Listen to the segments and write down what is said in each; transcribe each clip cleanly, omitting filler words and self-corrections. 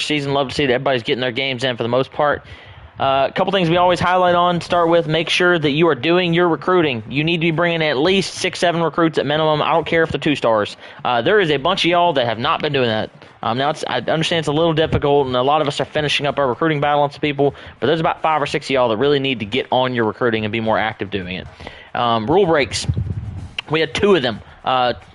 season. Love to see that everybody's getting their games in for the most part. A couple things we always highlight on, start with, make sure that you are doing your recruiting. You need to be bringing at least 6-7 recruits at minimum. I don't care if they're 2-stars. There is a bunch of y'all that have not been doing that. Now, I understand it's a little difficult, and a lot of us are finishing up our recruiting battle on some people, but there's about 5 or 6 of y'all that really need to get on your recruiting and be more active doing it. Rule breaks. We had 2 of them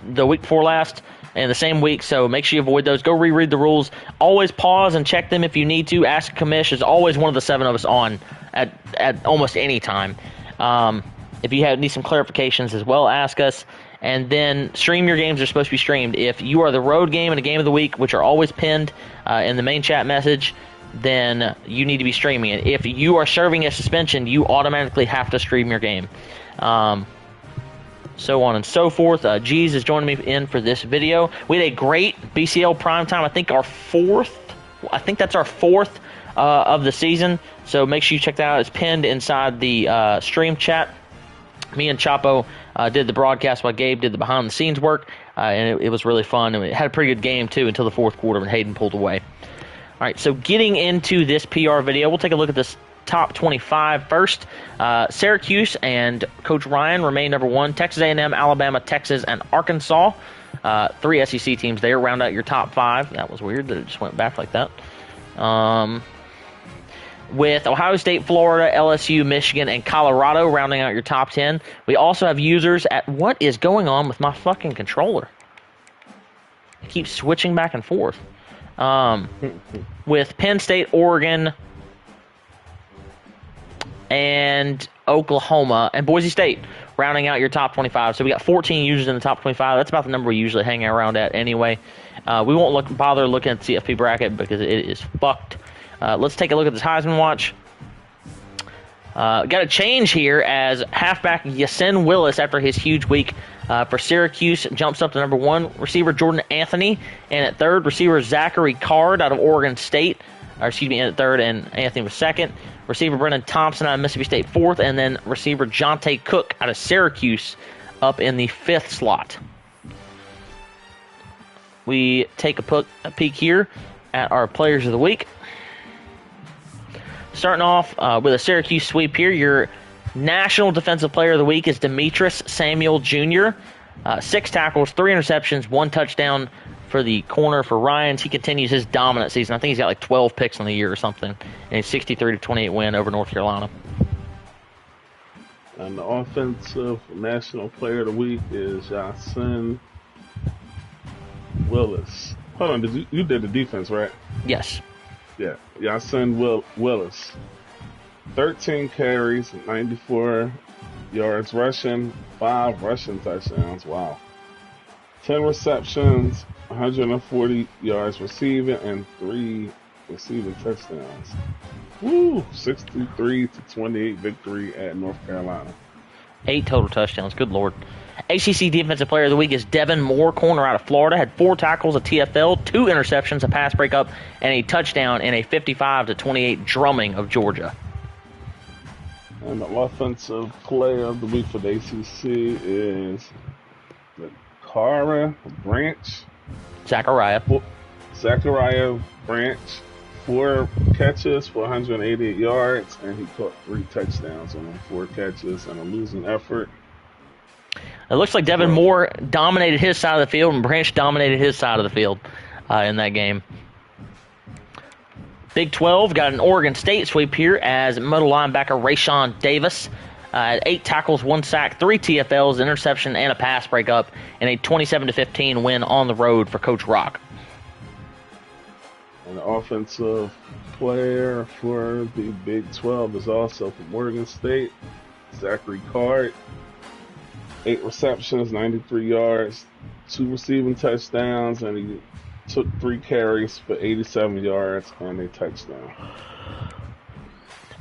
the week before last. In the same week, so make sure you avoid those. Go reread the rules. Always pause and check them if you need to. Ask a commish. There's always one of the 7 of us on at almost any time. If you need some clarifications as well, ask us. And then stream your games are supposed to be streamed. If you are the road game and a game of the week, which are always pinned in the main chat message, then you need to be streaming it. If you are serving a suspension, you automatically have to stream your game. So on and so forth. Jeez is joining me in for this video. We had a great BCL primetime. I think that's our fourth of the season. So make sure you check that out. It's pinned inside the stream chat. Me and Chapo did the broadcast while Gabe did the behind-the-scenes work, and it was really fun. And it had a pretty good game, too, until the fourth quarter when Hayden pulled away. All right, so getting into this PR video, we'll take a look at this top 25 first. Syracuse and Coach Ryan remain number 1. Texas A&M, Alabama, Texas, and Arkansas. 3 SEC teams there. Round out your top 5. That was weird that it just went back like that. With Ohio State, Florida, LSU, Michigan, and Colorado rounding out your top 10. We also have users at... What is going on with my fucking controller? It keeps switching back and forth. With Penn State, Oregon, and Oklahoma, and Boise State rounding out your top 25. So we got 14 users in the top 25. That's about the number we usually hang around at anyway. We won't bother looking at the CFP bracket because it is fucked. Let's take a look at this Heisman watch. Got a change here as halfback Yasin Willis, after his huge week for Syracuse, jumps up to number 1. Receiver Jordan Anthony, and at 3rd, receiver Zachary Card out of Oregon State. At 3rd, and Anthony was 2nd. Receiver Brennan Thompson out of Mississippi State 4th, and then receiver Jonte Cook out of Syracuse up in the 5th slot. We take a peek here at our players of the week. Starting off with a Syracuse sweep here, your National Defensive Player of the Week is Demetrius Samuel Jr. 6 tackles, 3 interceptions, 1 touchdown for the corner for Ryans. He continues his dominant season. I think he's got like 12 picks on the year or something. And a 63-28 win over North Carolina. And the Offensive National Player of the Week is Yasin Willis. Hold on, you did the defense, right? Yes. Yeah, Yasin Willis. 13 carries, 94 yards rushing, 5 rushing touchdowns. Wow. 10 receptions, 140 yards receiving, and 3 receiving touchdowns. Woo! 63-28 victory at North Carolina. 8 total touchdowns. Good Lord. ACC Defensive Player of the Week is Devin Moore, corner out of Florida. Had 4 tackles, a TFL, 2 interceptions, a pass breakup, and a touchdown in a 55-28 drumming of Georgia. And the Offensive Player of the Week for the ACC is Zachariah Branch. 4 catches for 188 yards, and he caught 3 touchdowns on 4 catches and a losing effort. It looks like Devin Moore dominated his side of the field, and Branch dominated his side of the field in that game. Big 12 got an Oregon State sweep here as middle linebacker Rayshawn Davis. 8 tackles, 1 sack, 3 TFLs, an interception, and a pass breakup, and a 27-15 win on the road for Coach Rock. And the Offensive Player for the Big 12 is also from Oregon State, Zachary Card. 8 receptions, 93 yards, 2 receiving touchdowns, and he took 3 carries for 87 yards and a touchdown.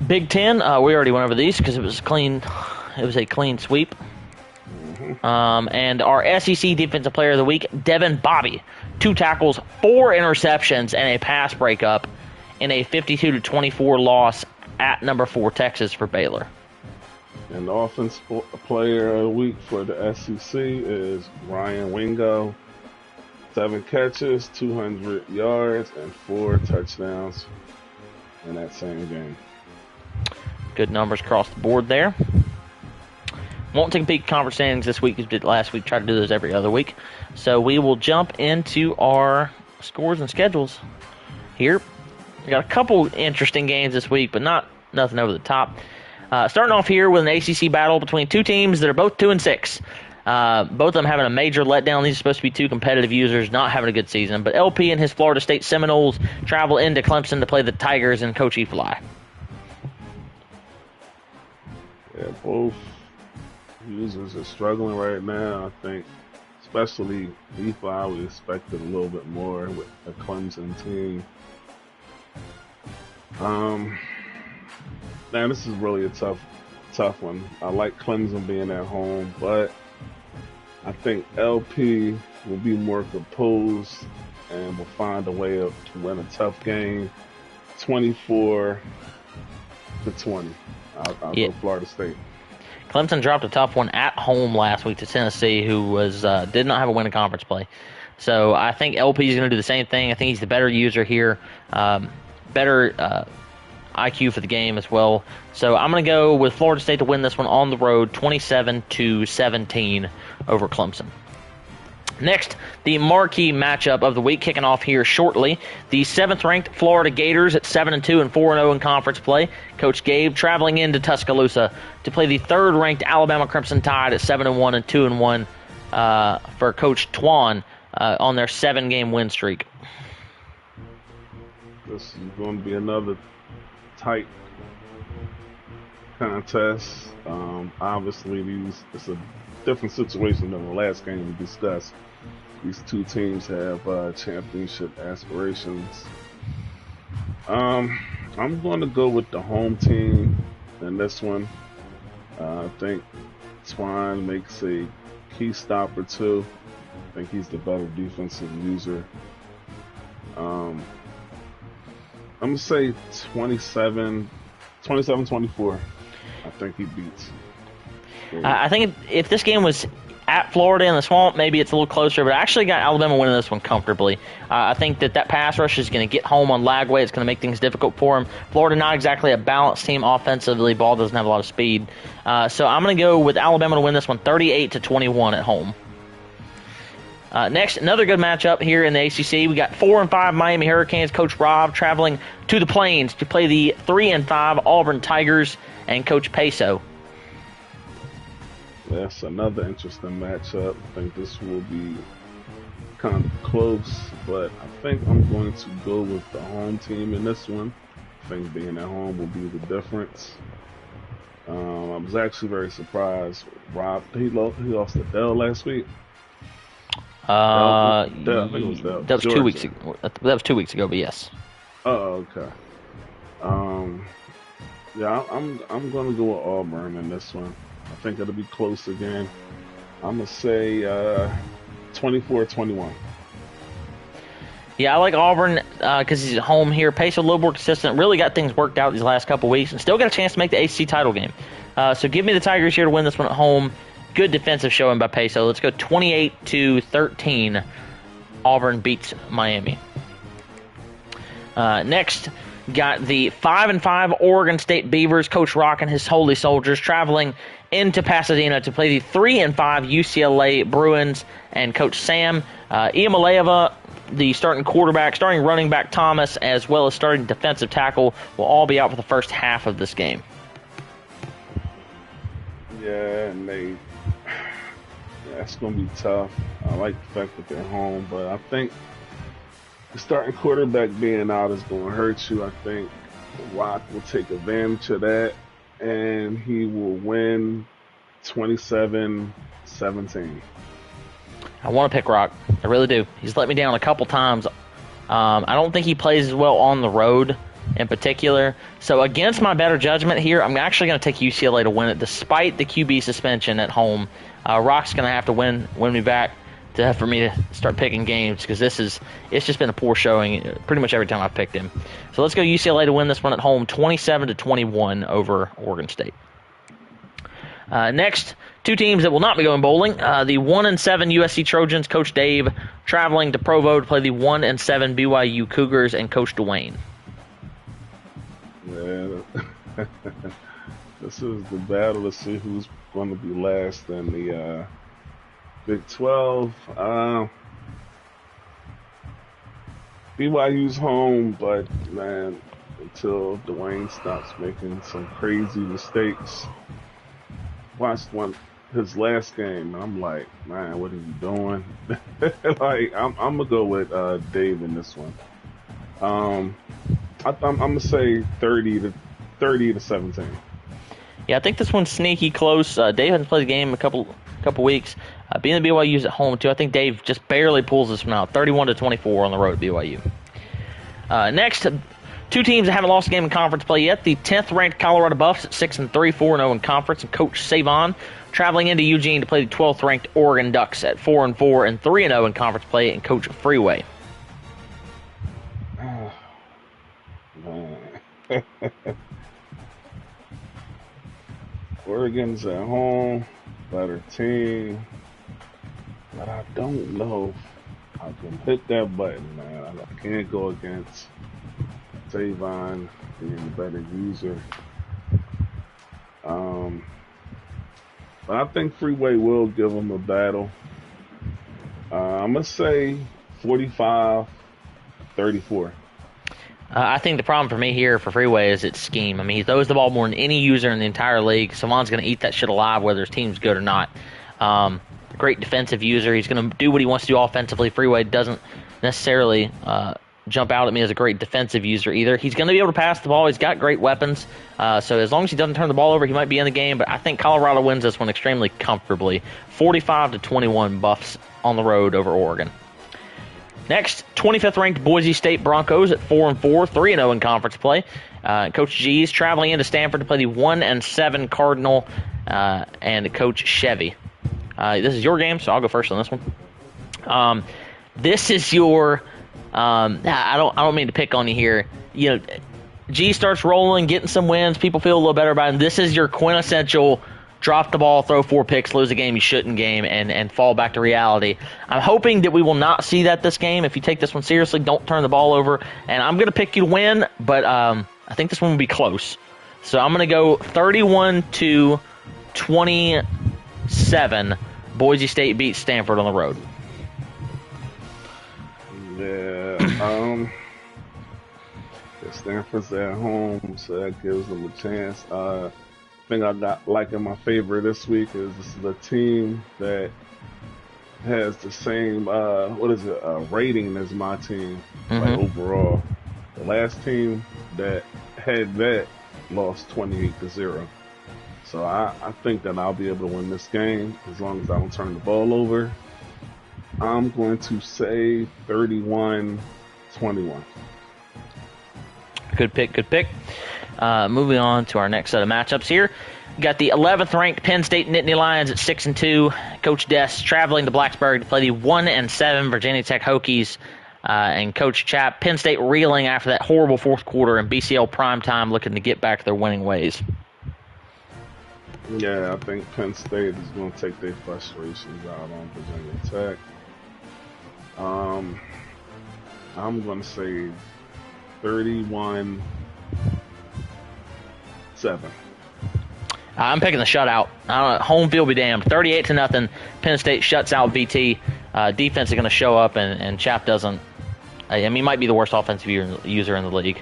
Big 10, we already went over these because it was clean. It was a clean sweep. And our SEC Defensive Player of the Week, Devin Bobby. 2 tackles, 4 interceptions, and a pass breakup in a 52-24 loss at number 4 Texas for Baylor. And the Offensive Player of the Week for the SEC is Ryan Wingo. 7 catches, 200 yards, and 4 touchdowns in that same game. Good numbers across the board there. Won't take a peek at conference standings this week as we did last week. Try to do those every other week. So we will jump into our scores and schedules here. We got a couple interesting games this week, but nothing over the top. Starting off here with an ACC battle between two teams that are both 2-6. Both of them having a major letdown. These are supposed to be two competitive users, not having a good season. But LP and his Florida State Seminoles travel into Clemson to play the Tigers and Coach Efly. Yeah, both users are struggling right now. I think, especially Efly, we expected a little bit more with a Clemson team. Man, this is really a tough one. I like Clemson being at home, but I think LP will be more composed and will find a way to win a tough game, 24-20. I'll go Florida State. Clemson dropped a tough one at home last week to Tennessee, who did not have a winning conference play. So I think LP is going to do the same thing. I think he's the better user here, better IQ for the game as well. So I'm going to go with Florida State to win this one on the road, 27-17 over Clemson. Next, the marquee matchup of the week, kicking off here shortly. The 7th-ranked Florida Gators at 7-2 and 4-0 in conference play. Coach Gabe traveling into Tuscaloosa to play the 3rd-ranked Alabama Crimson Tide at 7-1 and 2-1 for Coach Twan on their 7-game win streak. This is going to be another tight contest. Obviously, it's a different situation than the last game we discussed. These two teams have championship aspirations. I'm going to go with the home team in this one. I think Twine makes a key stop or two. I think he's the better defensive user. I'm going to say 27-24. I think he beats. I think if this game was at Florida in the Swamp, maybe it's a little closer, but I actually got Alabama winning this one comfortably. I think that pass rush is going to get home on Lagway. It's going to make things difficult for him. Florida not exactly a balanced team offensively. Ball doesn't have a lot of speed. So I'm going to go with Alabama to win this one 38-21 at home. Next, another good matchup here in the ACC. We got 4-5 Miami Hurricanes. Coach Rob traveling to the Plains to play the 3-5 Auburn Tigers and Coach Peso. That's another interesting matchup. I think this will be kind of close, but I think I'm going to go with the home team in this one. I think being at home will be the difference. I was actually very surprised. Rob, he lost to Dell last week. I think it was Dell. That was Georgia. 2 weeks ago. That was 2 weeks ago, but yes. Oh, okay. Yeah, I'm going to go with Auburn in this one. I think it'll be close again. I'm going to say 24-21. Yeah, I like Auburn because he's at home here. Pace a little more consistent. Really got things worked out these last couple weeks and still got a chance to make the ACC title game. So give me the Tigers here to win this one at home. Good defensive showing by Peso. Let's go 28-13. Auburn beats Miami. Next, got the 5-5 Oregon State Beavers. Coach Rock and his Holy Soldiers traveling into Pasadena to play the 3-5 UCLA Bruins and Coach Sam. Iamaleava, the starting running back Thomas, as well as starting defensive tackle, will all be out for the first half of this game. Yeah, and that's going to be tough. I like the fact that they're home, but I think the starting quarterback being out is going to hurt you. I think Rock will take advantage of that, and he will win 27-17. I want to pick Rock. I really do. He's let me down a couple times. I don't think he plays as well on the road in particular. So against my better judgment here, I'm actually going to take UCLA to win it despite the QB suspension at home. Rock's going to have to win me back for me to start picking games because it's just been a poor showing pretty much every time I've picked him. So let's go UCLA to win this one at home, 27-21 over Oregon State. Next, two teams that will not be going bowling. The 1-7 USC Trojans, Coach Dave, traveling to Provo to play the 1-7 BYU Cougars and Coach Dwayne. Yeah, this is the battle to see who's going to be last in the Big 12. BYU's home, but man, until Dwayne stops making some crazy mistakes. Watched his last game, and I'm like, man, what are you doing? Like, I'm gonna go with Dave in this one. I'm gonna say 30 to 17. Yeah, I think this one's sneaky close. Dave hasn't played the game in a couple weeks. Being the BYU's at home too, I think Dave just barely pulls this one out. 31-24 on the road at BYU. Next, two teams that haven't lost a game in conference play yet. The 10th ranked Colorado Buffs at 6-3, 4-0 in conference, and Coach Savon traveling into Eugene to play the 12th ranked Oregon Ducks at 4-4 and 3-0 in conference play, and Coach Freeway. Oregon's at home, better team, but I don't know if I can hit that button, man. I can't go against Savon being the better user. But I think Freeway will give him a battle. I'm going to say 45-34. I think the problem for me here for Freeway is its scheme. I mean, he throws the ball more than any user in the entire league. Savon's going to eat that shit alive whether his team's good or not. Great defensive user. He's going to do what he wants to do offensively. Freeway doesn't necessarily jump out at me as a great defensive user either. He's going to be able to pass the ball. He's got great weapons. So as long as he doesn't turn the ball over, he might be in the game. But I think Colorado wins this one extremely comfortably. 45-21 Buffs on the road over Oregon. Next, 25th ranked Boise State Broncos at 4-4, 3-0 in conference play. Coach G's traveling into Stanford to play the 1-7 Cardinal and Coach Chevy. This is your game, so I'll go first on this one. This is your. I don't mean to pick on you here. You know, G starts rolling, getting some wins. People feel a little better about him. This is your quintessential drop the ball, throw 4 picks, lose a game you shouldn't game, and fall back to reality. I'm hoping that we will not see that this game. If you take this one seriously, don't turn the ball over. And I'm going to pick you to win, but I think this one will be close. So I'm going to go 31-27. Boise State beats Stanford on the road. Yeah, Stanford's at home, so that gives them a chance. Thing I got like in my favor this week is this is a team that has the same rating as my team, like overall. The last team that had that lost 28-0. So I think that I'll be able to win this game as long as I don't turn the ball over. I'm going to say 31-21. Good pick. Moving on to our next set of matchups here. We got the 11th ranked Penn State Nittany Lions at 6-2. Coach Des traveling to Blacksburg to play the 1-7 Virginia Tech Hokies. And Coach Chap, Penn State reeling after that horrible fourth quarter in BCL primetime, looking to get back their winning ways. Yeah, I think Penn State is going to take their frustrations out on Virginia Tech. I'm going to say 31-7. I'm picking the shutout. Home field be damned. 38-0. Penn State shuts out VT. Defense is going to show up, and Chap doesn't. I mean, he might be the worst offensive user in the league.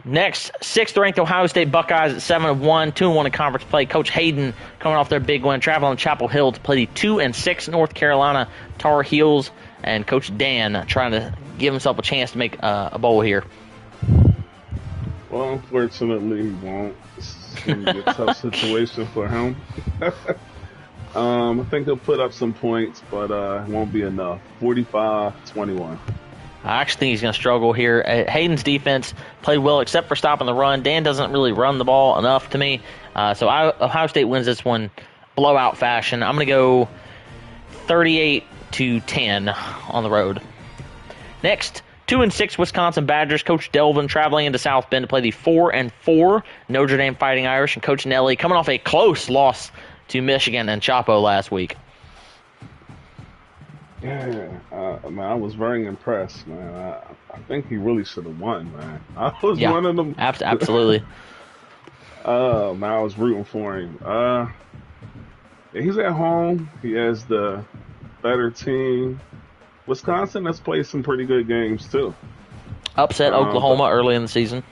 Next, 6th-ranked Ohio State Buckeyes at 7-1, 2-1 in conference play. Coach Hayden coming off their big win, traveling to Chapel Hill to play the 2-6 North Carolina Tar Heels, and Coach Dan trying to give himself a chance to make a bowl here. Well, unfortunately, he won't. This is going to be a tough situation for him. I think he'll put up some points, but it won't be enough. 45-21. I actually think he's going to struggle here. Hayden's defense played well except for stopping the run. Dan doesn't really run the ball enough to me. So Ohio State wins this one blowout fashion. I'm going to go 38-10 on the road. Next, 2-6 Wisconsin Badgers. Coach Delvin traveling into South Bend to play the 4-4 Notre Dame Fighting Irish, and Coach Nelly coming off a close loss to Michigan and Chapo last week. Yeah, man, I was very impressed, man. I think he really should have won, man. I was one of them. Absolutely. Man, I was rooting for him. He's at home. He has the better team. Wisconsin has played some pretty good games, too. Upset Oklahoma early in the season.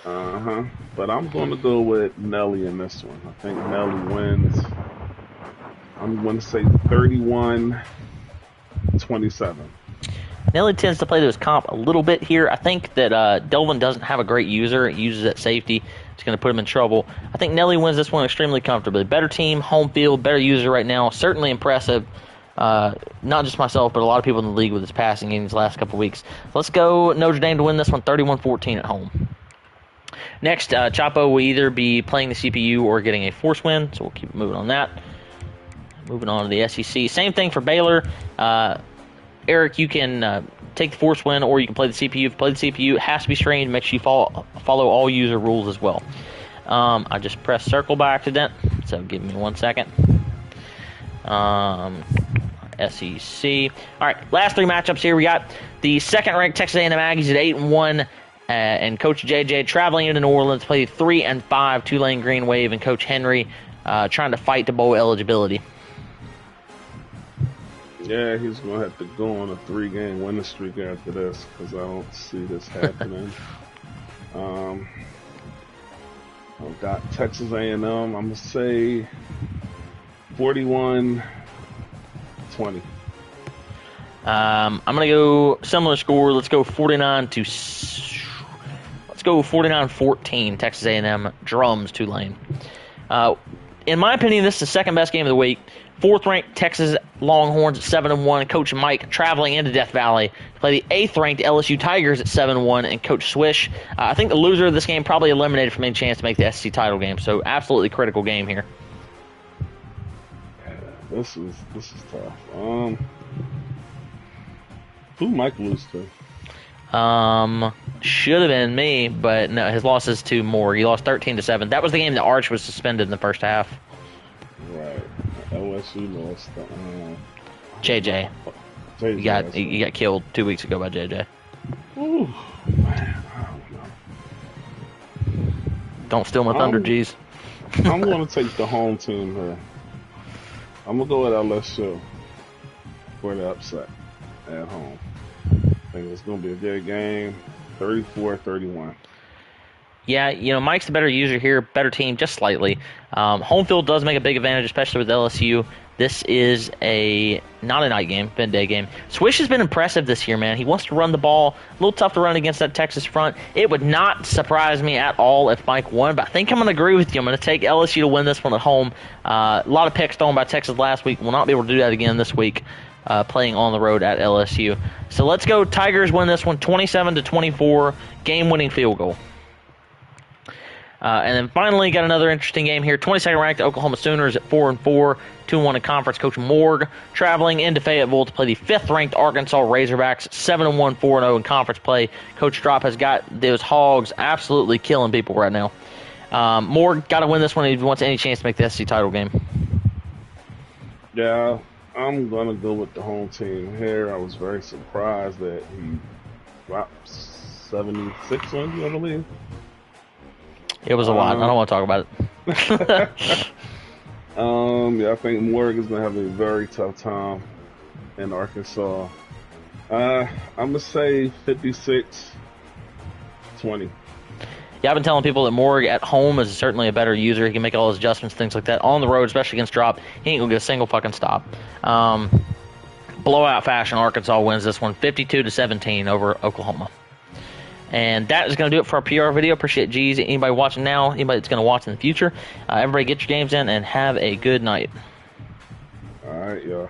But I'm going to go with Nelly in this one. I think Nelly wins. I'm going to say 31-27. Nelly tends to play to his comp a little bit here. I think that Delvin doesn't have a great user. It uses at safety. It's going to put him in trouble. I think Nelly wins this one extremely comfortably. Better team, home field, better user right now. Certainly impressive. Not just myself, but a lot of people in the league with his passing in these last couple weeks. Let's go Notre Dame to win this one 31-14 at home. Next, Chapo will either be playing the CPU or getting a force win, so we'll keep moving on that. Moving on to the SEC. Same thing for Baylor. Eric, you can take the force win or you can play the CPU. If you play the CPU, it has to be strained. Make sure you follow all user rules as well. I just pressed circle by accident, so give me 1 second. SEC. All right, last three matchups here. We got the second-ranked Texas A&M Aggies at 8-1, and Coach JJ traveling into New Orleans to play the 3-5 Tulane Green Wave, and Coach Henry trying to fight to bowl eligibility. Yeah, he's going to have to go on a 3-game winning streak after this because I don't see this happening. I've got Texas A&M. I'm going to say 41-20. I'm going to go similar score. Let's go 49-14. Texas A&M drums Tulane. In my opinion, this is the second best game of the week. Fourth-ranked Texas Longhorns at 7-1. Coach Mike traveling into Death Valley to play the eighth-ranked LSU Tigers at 7-1. And Coach Swish, I think the loser of this game probably eliminated from any chance to make the SEC title game. So absolutely critical game here. Yeah, this is tough. Who Mike lose to? Should have been me, but no, his loss is to Morg. He lost 13-7. That was the game that Arch was suspended in the first half. Right. LSU lost. JJ. You got killed 2 weeks ago by JJ. Ooh, man, I don't know. Don't steal my thunder, G's. I'm going to take the home team here. I'm going to go with LSU for the upset at home. I think it's going to be a good game. 34-31. Yeah, Mike's the better user here, better team, just slightly. Home field does make a big advantage, especially with LSU. This is not a night game, been a day game. Swish has been impressive this year, man. He wants to run the ball. A little tough to run against that Texas front. It would not surprise me at all if Mike won, but I think I'm going to agree with you. I'm going to take LSU to win this one at home. A lot of picks thrown by Texas last week. Will not be able to do that again this week, playing on the road at LSU. So let's go Tigers win this one 27-24, game-winning field goal. And then finally, got another interesting game here. 22nd ranked Oklahoma Sooners at 4-4, 2-1 in conference. Coach Morg traveling into Fayetteville to play the 5th ranked Arkansas Razorbacks, 7-1, 4-0 in conference play. Coach Drop has got those Hogs absolutely killing people right now. Morg got to win this one if he wants any chance to make the SEC title game. Yeah, I'm going to go with the home team here. I was very surprised that he dropped 76 wins, I believe. It was a lot. I don't want to talk about it. Yeah, I think Morgan is going to have a very tough time in Arkansas. I'm going to say 56-20. Yeah, I've been telling people that Morg at home is certainly a better user. He can make all his adjustments, things like that. On the road, especially against Drop, he ain't going to get a single fucking stop. Blowout fashion, Arkansas wins this one 52-17 over Oklahoma. And that is going to do it for our PR video. Appreciate G's. Anybody watching now, anybody that's going to watch in the future. Everybody get your games in and have a good night. All right, y'all.